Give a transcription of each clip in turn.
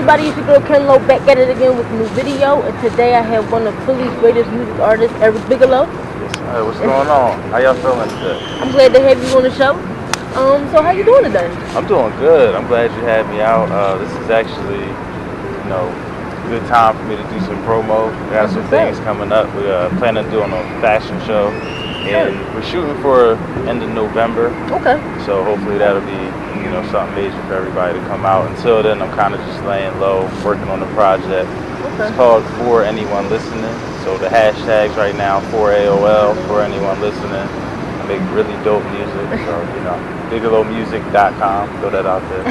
everybody, it's your girl Kenlo back at it again with a new video, and today I have one of Philly's greatest music artists, Bigelow. Hey, what's going on? How y'all feeling today? I'm glad to have you on the show. So how you doing today? I'm doing good. I'm glad you had me out. This is actually, a good time for me to do some promo. We got some things coming up. We planning on doing a fashion show, and we're shooting for end of November. Okay. So hopefully that'll be, something major for everybody to come out. Until then, I'm kind of just laying low, working on the project. Okay. It's called For Anyone Listening. So the hashtags right now, for AOL, for anyone listening. I make really dope music. So, bigelowmusic.com. Throw that out there.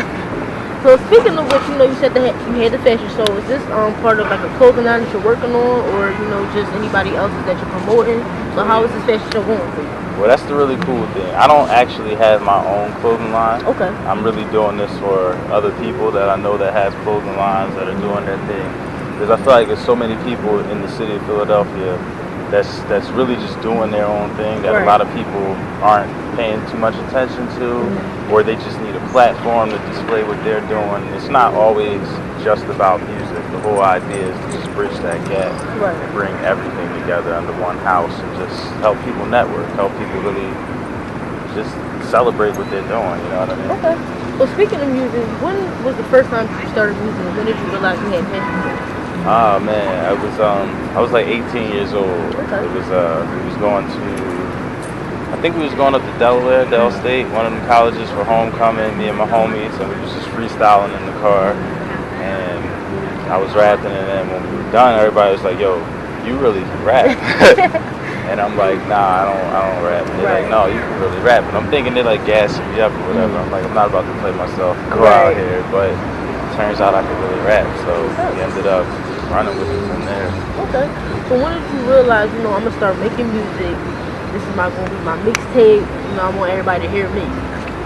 So speaking of which, you said that you had the fashion show. Is this part of like a clothing line that you're working on, or just anybody else's that you're promoting? So how is this fashion show going for you? Well, that's the really cool thing. I don't actually have my own clothing line. Okay. I'm really doing this for other people that I know that have clothing lines that are doing their thing. Because I feel like there's so many people in the city of Philadelphia that's really just doing their own thing that a lot of people aren't paying too much attention to, or they just need a platform to display what they're doing. It's not always just about music. The whole idea is to just bridge that gap and bring everything together under one house and just help people network, help people really just celebrate what they're doing, you know what I mean? Okay. Well, speaking of music, when was the first time you started music? When did you realize you had passion? Oh man, I was like 18 years old. Okay. We was going to, I think we was going up to Delaware, Del State, one of them colleges for homecoming, me and my homies, and we was just freestyling in the car, and I was rapping, and then when we were done, everybody was like, yo, you really can rap. And I'm like, nah, I don't rap. And they're like, no, you can really rap. And I'm thinking they're like gassing me up or whatever. I'm like, I'm not about to play myself, go out here, but it turns out I can really rap, so we ended up running with it from there. Okay. So when did you realize, I'm gonna start making music? This is gonna be my mixtape. I want everybody to hear me.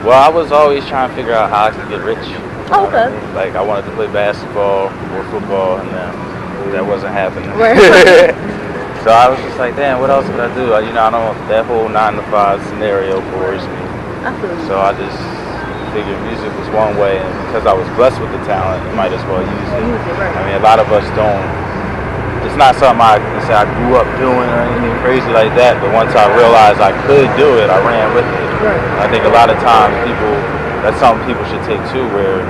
Well, I was always trying to figure out how I could get rich. Oh, okay. Like I wanted to play basketball or football, and then that wasn't happening. Right. So I was just like, damn, what else could I do? I don't. That whole 9-to-5 scenario bores me. So I just figured music was one way, and because I was blessed with the talent, you might as well use it. I mean, a lot of us don't. It's not something I grew up doing or anything crazy like that, but once I realized I could do it, I ran with it. I think a lot of times that's something people should take too, where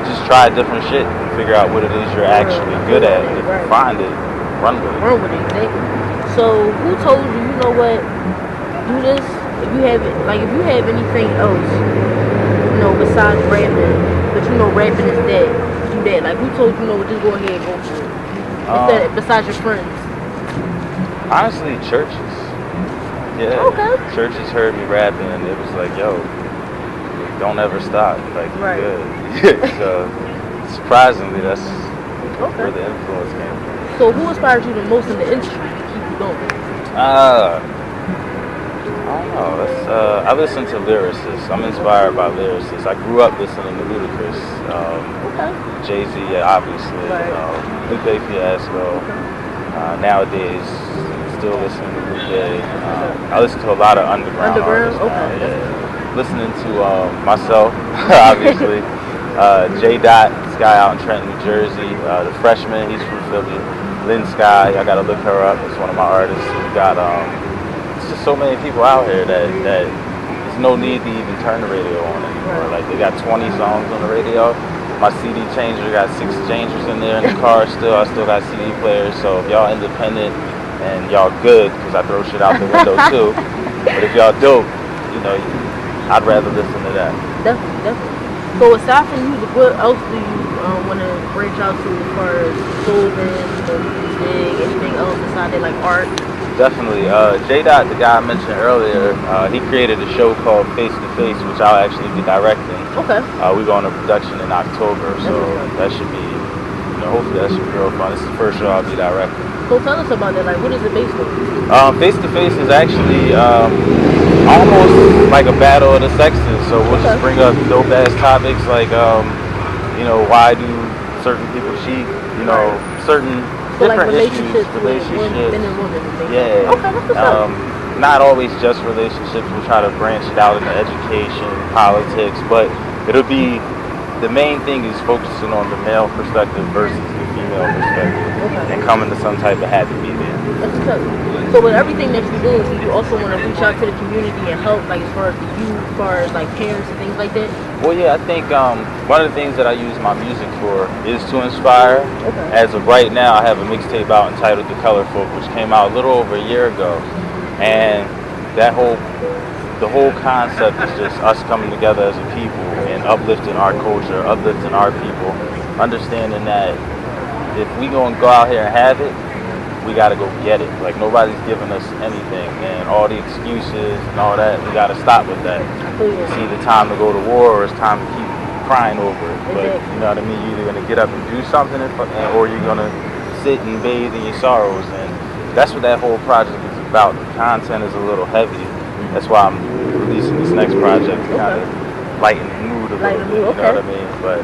just try different shit and figure out what it is you're actually good at, and if you find it, run with it. Run with it, exactly. So who told you, you know what, do this? If you have anything else, besides rapping, but rapping is that, do that. Like, who told you, just go ahead and go for it? Besides your friends? Honestly, churches. Yeah. Okay. Churches heard me rapping, and it was like, yo, don't ever stop. Like, you're good. So, surprisingly, that's where the influence came from. So, who inspired you the most in the industry to keep you going? I don't know. I listen to lyricists. I'm inspired by lyricists. I grew up listening to Ludacris, Jay-Z, obviously, Lupe Fiasco. Nowadays, still listening to Lupe. I listen to a lot of underground artists. Listening to myself, obviously. J-Dot, this guy out in Trenton, New Jersey. The freshman, he's from Philly. Lynn Sky, I gotta look her up. It's one of my artists. We've got just so many people out here that there's no need to even turn the radio on anymore. Like, they got 20 songs on the radio. My CD changer got 6 changers in there in the car still. I still got CD players. So if y'all independent and y'all good, because I throw shit out the window too. But if y'all dope, I'd rather listen to that. Definitely. So aside from music, what else do you want to branch out to as far as clothing, music, anything else besides that, like art? Definitely. J-Dot, the guy I mentioned earlier, he created a show called Face to Face, which I'll actually be directing. Okay. We go into production in October, so that should be, hopefully that should be real fun. This is the first show I'll be directing. So tell us about that. Like, what is it based on? Face to Face is actually almost like a battle of the sexes. So we'll just bring up dope ass topics like, why do certain people cheat? Certain different relationships, relationships. Men and women. Yeah. Okay, that's what's up. Not always just relationships. We'll try to branch it out into education, politics, but it'll be the main thing is focusing on the male perspective versus the female perspective, and coming to some type of happy medium. That's tough. So with everything that you do, do you also want to reach out to the community and help, like as far as the youth, as far as like parents and things like that? Well, yeah, I think one of the things that I use my music for is to inspire. As of right now, I have a mixtape out entitled The Colorful, which came out a little over a year ago, and the whole concept is just us coming together as a people and uplifting our culture, uplifting our people, understanding that if we gonna go out here and have it, we gotta go get it. Like, nobody's giving us anything, and all the excuses and all that, we gotta stop with that. It's either time to go to war or it's time to keep crying over it. But you know what I mean? You're either gonna get up and do something, or you're gonna sit and bathe in your sorrows. And that's what that whole project is about. The content is a little heavy. That's why I'm releasing this next project to kind of lighten the mood a little bit. You know what I mean? But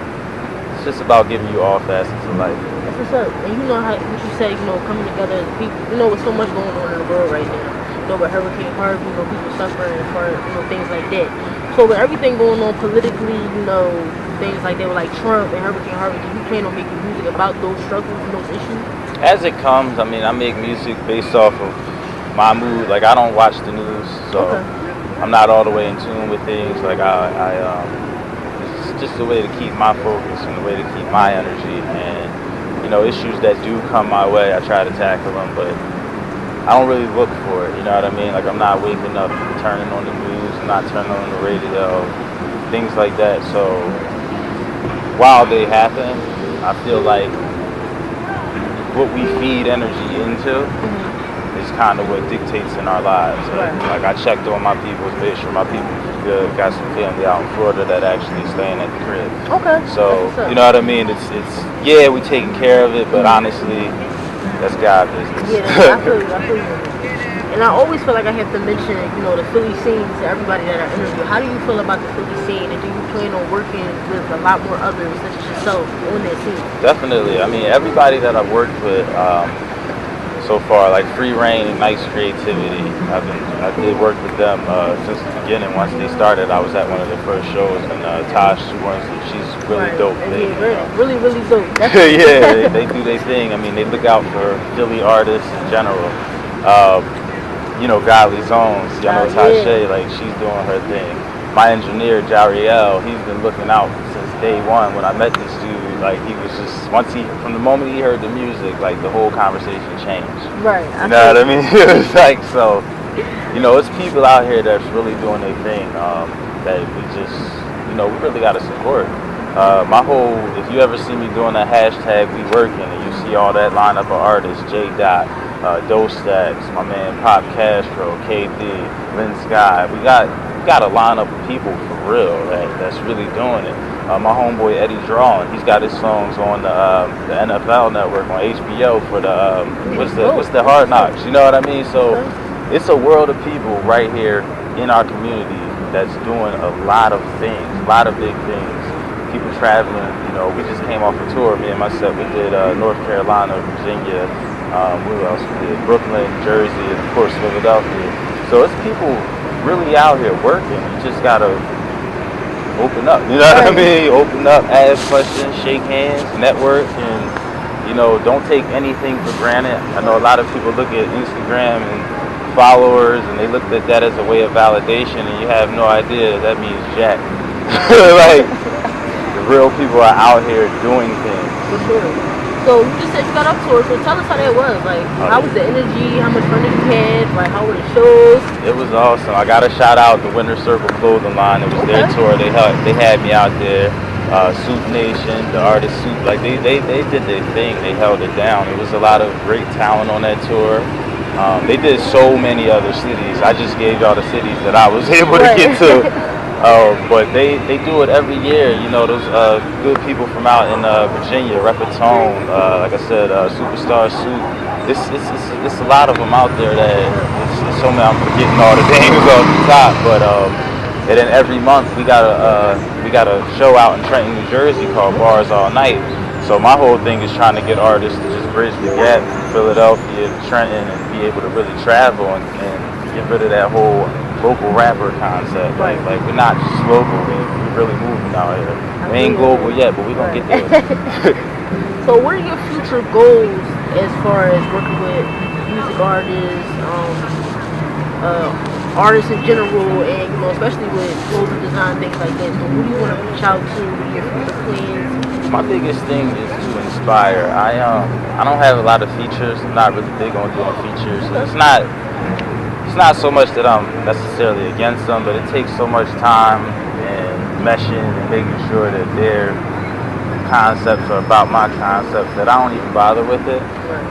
it's just about giving you all facets of life. That's what's up. And you know how what you said, you know, coming together as people. You know, with so much going on in the world right now. You know, with Hurricane Harvey, you know, people suffering and for, you know, things like that. So with everything going on politically, you know, things like that with like Trump and Hurricane Harvey, do you plan on making music about those struggles and those issues? As it comes, I mean, I make music based off of my mood. Like, I don't watch the news, so I'm not all the way in tune with things. Like, it's just a way to keep my focus and a way to keep my energy. And, you know, issues that do come my way, I try to tackle them, but I don't really look for it, you know what I mean? Like, I'm not waking up and turning on the news, I'm not turning on the radio, things like that. So while they happen, I feel like what we feed energy into is kind of what dictates in our lives. Like, I checked on my people, made sure my people was good, got some family out in Florida that actually staying at the crib. So, you know what I mean? It's yeah, we taking care of it, but honestly, that's God business. Yeah, I feel you. And I always feel like I have to mention, you know, the Philly scene to everybody that I interview. How do you feel about the Philly scene, and do you plan on working with a lot more others such as yourself on that scene? Definitely. I mean, everybody that I've worked with so far, like Free Reign, Nice Creativity, I did work with them since the beginning. Once they started, I was at one of their first shows, and Tosh, she's really dope. Really dope. Yeah, they do their thing. I mean, they look out for Philly artists in general. You know, Godly Zones, you know, Tasha, like, she's doing her thing. My engineer, Jariel, he's been looking out since day one. When I met this dude, like, he was just, from the moment he heard the music, like, the whole conversation changed. Right. You know what I mean? It was like, so, you know, it's people out here that's really doing their thing that we just, you know, we really got to support. If you ever see me doing that hashtag We Working, and you see all that lineup of artists, J. Dot, Dostacks, my man Pop Castro, KD, Lynn Sky, we got a lineup of people for real that's really doing it. My homeboy Eddie Drawin, he's got his songs on the NFL Network on HBO for the what's the Hard Knocks, you know what I mean? So it's a world of people right here in our community that's doing a lot of things, a lot of big things. People traveling, you know, we just came off a tour, me and myself, we did North Carolina, Virginia, where else we did? Brooklyn, Jersey, and of course Philadelphia. So it's people really out here working. You just gotta open up, you know what I mean? Open up, ask questions, shake hands, network, and, you know, don't take anything for granted. I know a lot of people look at Instagram and followers, and they look at that as a way of validation, and you have no idea that means jack. Like, the real people are out here doing things. For sure. So you just said you got up tour, so tell us how that was. Like, how was the energy? How much fun did you have? Like, how were the shows? It was awesome. I got to shout out the Winter Circle clothing line. It was their tour. They had me out there. Soup Nation, the artist Soup, like they did their thing. They held it down. It was a lot of great talent on that tour. They did so many other cities. I just gave y'all the cities that I was able to get to. But they do it every year. You know, those good people from out in Virginia, Repatone, like I said, Superstar Soup. It's a lot of them out there that it's so many. I'm forgetting all the names off the top, but and then every month we got a show out in Trenton, New Jersey called Bars All Night. So my whole thing is trying to get artists to just bridge the gap from Philadelphia to Trenton and be able to really travel and get rid of that whole local rapper concept. Right. Like we're not just local. We're really moving out here. We ain't global yet, but we gonna get there. So what are your future goals as far as working with music artists, artists in general, and especially with clothing design, things like that? So who do you want to reach out to? What are your future plans? My biggest thing is to inspire. I don't have a lot of features. I'm not really big on doing features. It's not so much that I'm necessarily against them, but it takes so much time and meshing and making sure that their concepts are about my concepts that I don't even bother with it.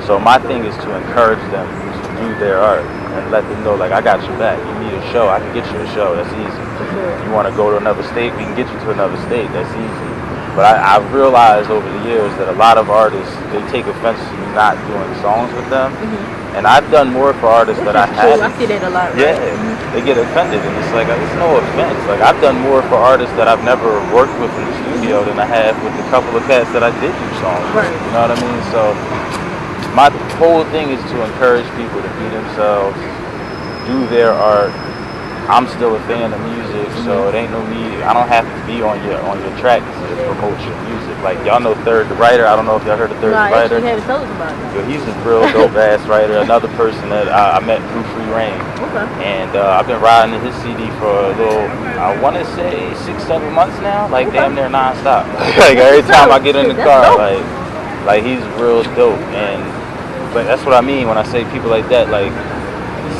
So my thing is to encourage them to do their art and let them know, like, I got your back. You need a show, I can get you a show. That's easy. You want to go to another state, we can get you to another state. That's easy. But I've realized over the years that a lot of artists, they take offense to me not doing songs with them. And I've done more for artists that I haven't. I see that a lot. Right? Yeah, they get offended, and it's like, it's no offense. Like, I've done more for artists that I've never worked with in the studio than I have with the couple of cats that I did do songs with. You know what I mean? So my whole thing is to encourage people to be themselves, do their art. I'm still a fan of music, so it ain't no need. I don't have to be on your track to promote your music. Like, y'all know Third the Writer. I don't know if y'all heard of Third the Writer. No, I actually haven't told us about it. Yo, he's a real dope ass writer. Another person that I met through Free Reign. Okay. And I've been riding his CD for a little, I want to say 6-7 months now. Like, damn near nonstop. Like, every time I get in the car, like he's real dope. But that's what I mean when I say people like that. Like,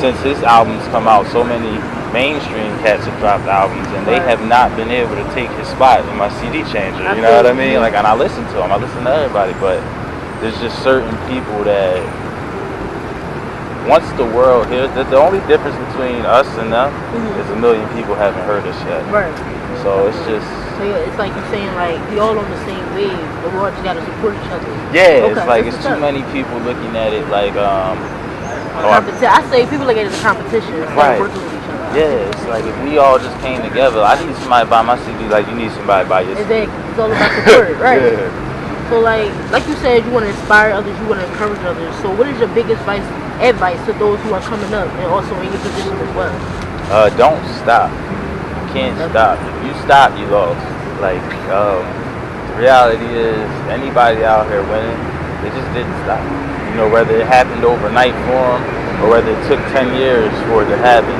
since his albums come out, so many mainstream cats have dropped albums, and they have not been able to take his spot in my CD changer. You know what I mean? Like, and I listen to him, I listen to everybody, but there's just certain people that once the world hears, the only difference between us and them is a million people haven't heard us yet. Right. So it's just. So it's like you're saying, like, we all on the same wave, but we all just gotta support each other. Yeah, it's like it's too many people looking at it like I say people look at it as a competition. Right. Working with each other. Yeah, it's like if we all just came together. I need somebody to buy my CD like you need somebody to buy your CD. Exactly. It's all about support, right? Yeah. So like you said, you want to inspire others, you want to encourage others. So what is your biggest advice to those who are coming up and also in your position as well? Don't stop. You can't stop. If you stop, you lost. Like, the reality is, anybody out here winning, they just didn't stop. You know, whether it happened overnight for them or whether it took 10 years for it to happen,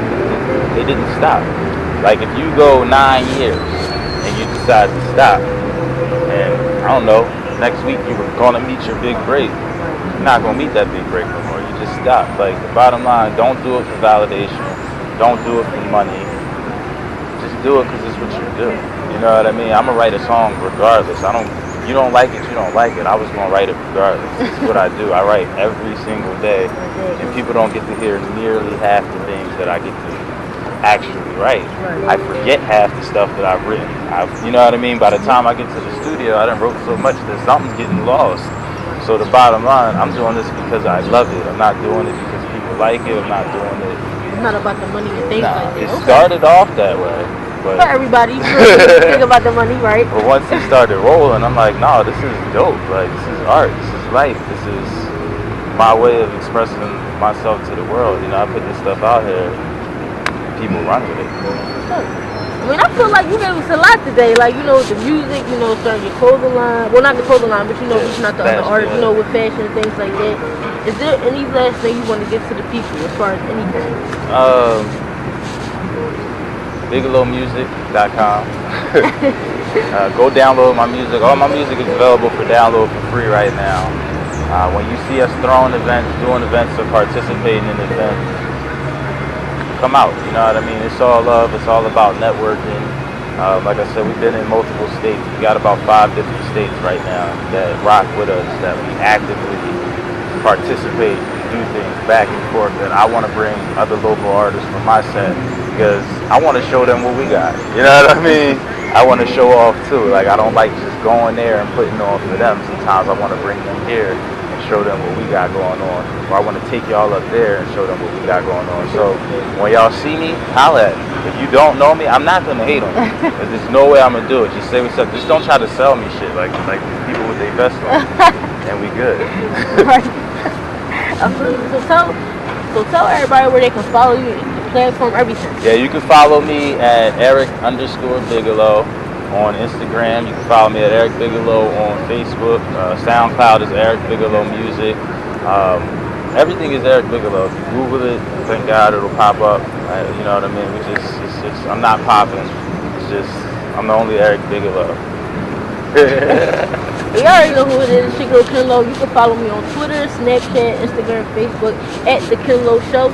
they didn't stop. Like, if you go 9 years and you decide to stop, and I don't know, next week you were gonna meet your big break, you're not gonna meet that big break no more. You just stop. Like, the bottom line, don't do it for validation, don't do it for money, just do it because it's what you do. You know what I mean? I'm gonna write a song regardless. You don't like it, you don't like it. I was gonna write it regardless. It's what I do. I write every single day, and people don't get to hear nearly half the things that I get to actually write. I forget half the stuff that I've written. You know what I mean? By the time I get to the studio, I done wrote so much that something's getting lost. So the bottom line, I'm doing this because I love it. I'm not doing it because people like it. I'm not doing it. It's not about the money and things like that. It started off that way. But for everybody, think about the money, right? But once it started rolling, I'm like, no, this is dope. Like, this is art. This is life. This is my way of expressing myself to the world. You know, I put this stuff out here. People run with it. I mean, I feel like you gave us a lot today. Like, you know, the music, you know, starting your clothing line. Well, not the clothing line, but, you know, reaching out to other artists, you know, with fashion and things like that. Is there any last thing you want to give to the people as far as anything? BigelowMusic.com. Go download my music. All my music is available for download for free right now. When you see us throwing events, doing events, or participating in events, come out. You know what I mean? It's all love. It's all about networking. Like I said, we've been in multiple states. We got about 5 different states right now that rock with us, that we actively participate and do things back and forth. And I want to bring other local artists from my set, because I want to show them what we got. You know what I mean? I want to show off too. Like, I don't like just going there and putting on for them. Sometimes I want to bring them here and show them what we got going on. Or I want to take y'all up there and show them what we got going on. So when y'all see me, holla at me. If you don't know me, I'm not going to hate on you. There's no way I'm going to do it. Just say what's up. Just don't try to sell me shit like people with their vest on. And we good. Right. So tell everybody where they can follow you platform, everything. Yeah, you can follow me at Eric_Bigelow on Instagram. You can follow me at Eric Bigelow on Facebook. SoundCloud is Eric Bigelow Music. Everything is Eric Bigelow. If you Google it, thank God it'll pop up. You know what I mean? I'm not popping. It's just I'm the only Eric Bigelow. You already know who it is. It's your girl Kenlo. You can follow me on Twitter, Snapchat, Instagram, Facebook at the Kenlo Show.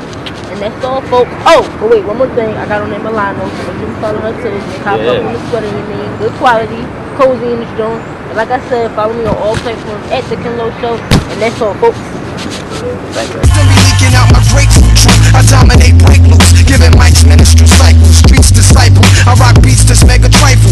And that's all, folks. Oh, but wait, one more thing. I got on that Milano. So you can follow her too. Cop up on the sweater, you mean? Good quality, cozy in this joint. And like I said, follow me on all platforms at the Kenlo Show. And that's all, folks. Thank you. Leaking out my grapefruit truth. I dominate break loose, giving mics ministry cycles, streets disciple. I rock beats, this mega trifle.